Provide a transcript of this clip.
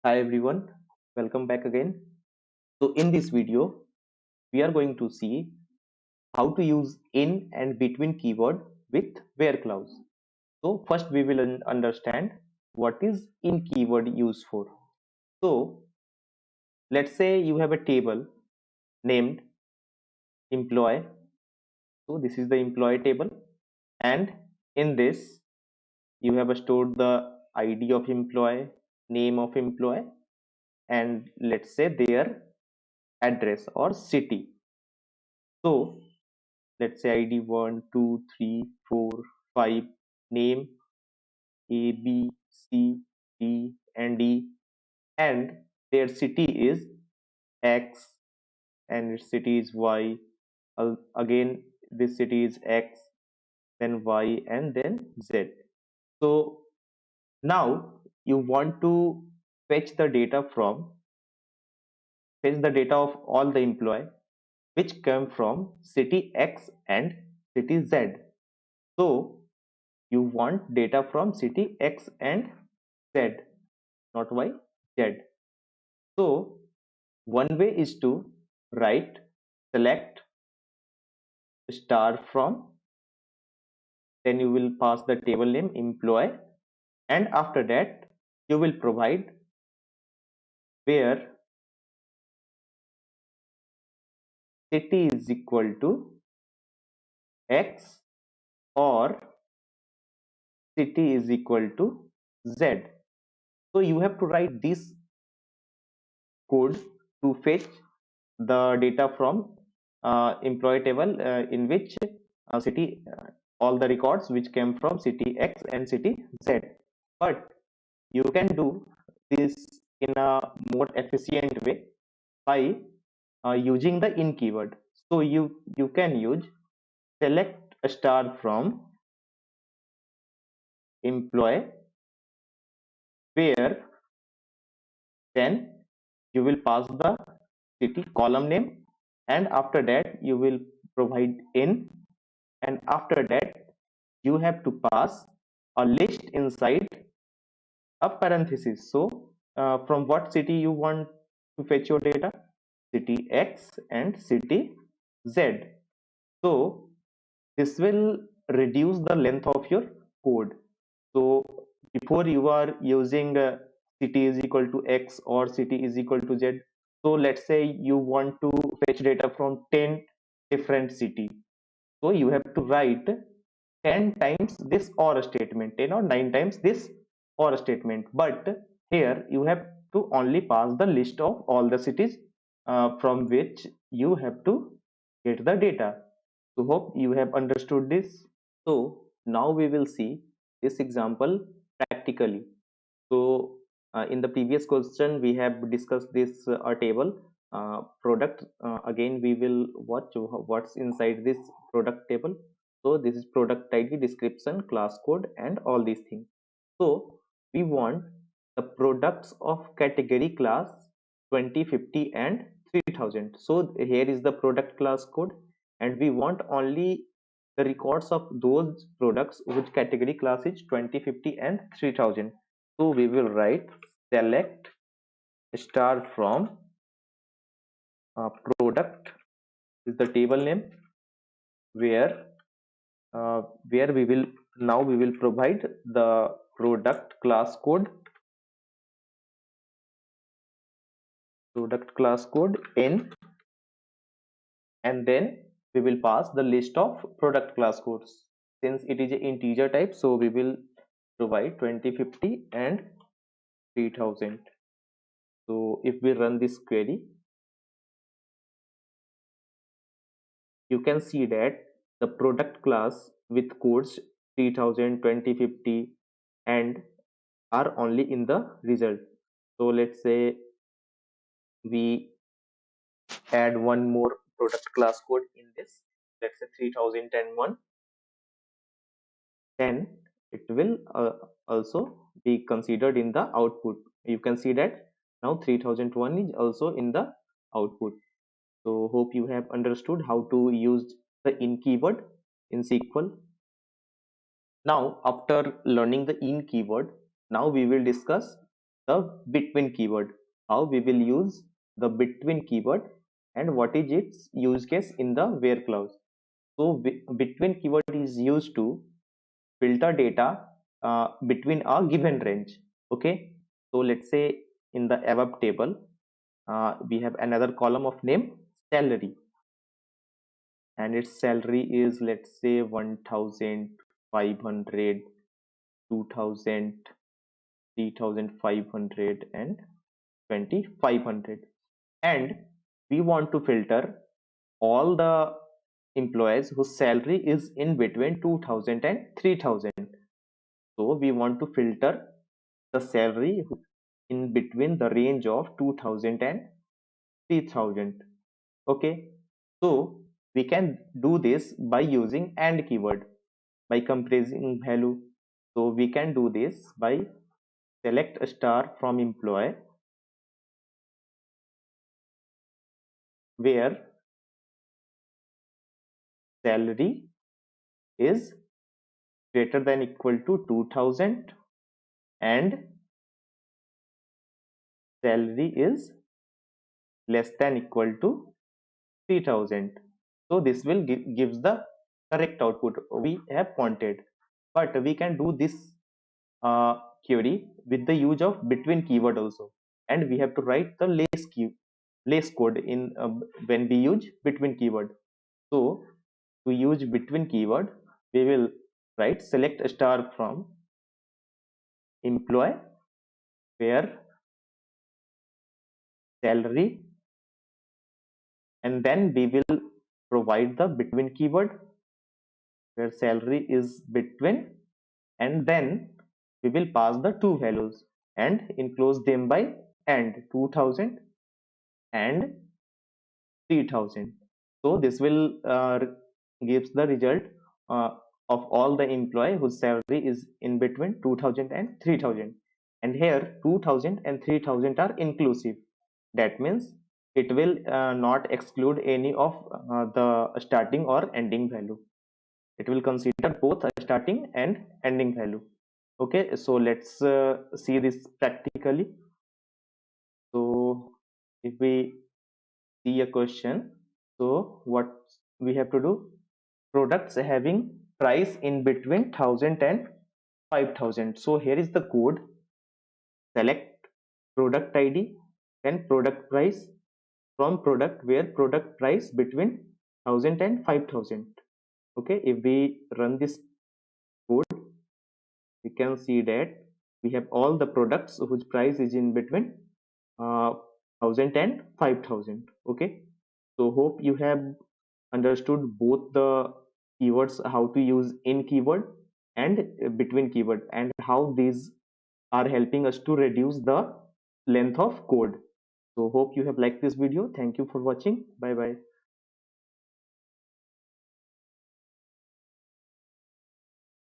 Hi everyone, welcome back again. So in this video, we are going to see how to use in and between keyword with where clause. So first we will understand what is in keyword used for. So let's say you have a table named employee. So this is the employee table, and in this you have stored the ID of employee, name of employee, and let's say their address or city. So let's say ID 1, 2, 3, 4, 5, name A, B, C, D, and E, and their city is X and its city is Y. Again, this city is X, then Y, and then Z. So now you want to fetch the data from fetch the data of all the employee which come from city X and city Z. So you want data from city X and Z, not Y, Z. So one way is to write select star from, then you will pass the table name employee, and after that you will provide where city is equal to X or city is equal to Z. So you have to write this code to fetch the data from employee table in which city all the records which came from city X and city Z. But you can do this in a more efficient way by using the in keyword. So you can use select a star from employee, where then you will pass the city column name, and after that you will provide in, and after that you have to pass a list inside a parenthesis. So from what city you want to fetch your data? City X and city Z. So this will reduce the length of your code. So before you are using city is equal to X or city is equal to Z. So let's say you want to fetch data from 10 different city. So you have to write 10 times this or statement, 10 or 9 times this or statement. But here you have to only pass the list of all the cities from which you have to get the data. So hope you have understood this. So now we will see this example practically. So in the previous question we have discussed this table product. Again we will watch what's inside this product table. So this is product ID, description, class code, and all these things. So we want the products of category class 20, 50, and 3000. So here is the product class code, and we want only the records of those products which category class is 20, 50, and 3000. So we will write select star from product is the table name, where where we will now we will provide the product class code in, and then we will pass the list of product class codes. Since it is an integer type, so we will provide 20, 50, and 3000. So if we run this query, you can see that the product class with codes 3000, 20, 50, and are only in the result. So let's say we add one more product class code in this, let's say 3001, then it will also be considered in the output. You can see that now 3001 is also in the output. So hope you have understood how to use the in keyword in SQL. Now after learning the in keyword, now we will discuss the between keyword, how we will use the between keyword and what is its use case in the where clause. So between keyword is used to filter data between a given range. Okay, so let's say in the above table we have another column of name salary, and its salary is, let's say, 1500, 2000, 3500 and 2500, and we want to filter all the employees whose salary is in between 2000 and 3000. So we want to filter the salary in between the range of 2000 and 3000. Okay, so we can do this by using and keyword, by compressing value. So we can do this by select a star from employee where salary is greater than equal to 2000 and salary is less than equal to 3000. So this will gives the correct output we have wanted. But we can do this uh, query with the use of between keyword also, and we have to write the less code in when we use between keyword. So to use between keyword, we will write select a star from employee where salary, and then we will provide the between keyword where salary is between, and then we will pass the two values and enclose them by and 2000 and 3000. So this will gives the result uh, of all the employee whose salary is in between 2000 and 3000, and here 2000 and 3000 are inclusive. That means it will not exclude any of the starting or ending value. It will consider both a starting and ending value. Okay, so let's see this practically. So if we see a question, so what we have to do, products having price in between 1000 and 5000. So here is the code, select product id, then product price from product where product price between 1000 and 5000. Okay, if we run this code, we can see that we have all the products whose price is in between 1000 and 5000. Okay, so hope you have understood both the keywords, how to use in keyword and between keyword, and how these are helping us to reduce the length of code. So hope you have liked this video. Thank you for watching. Bye bye.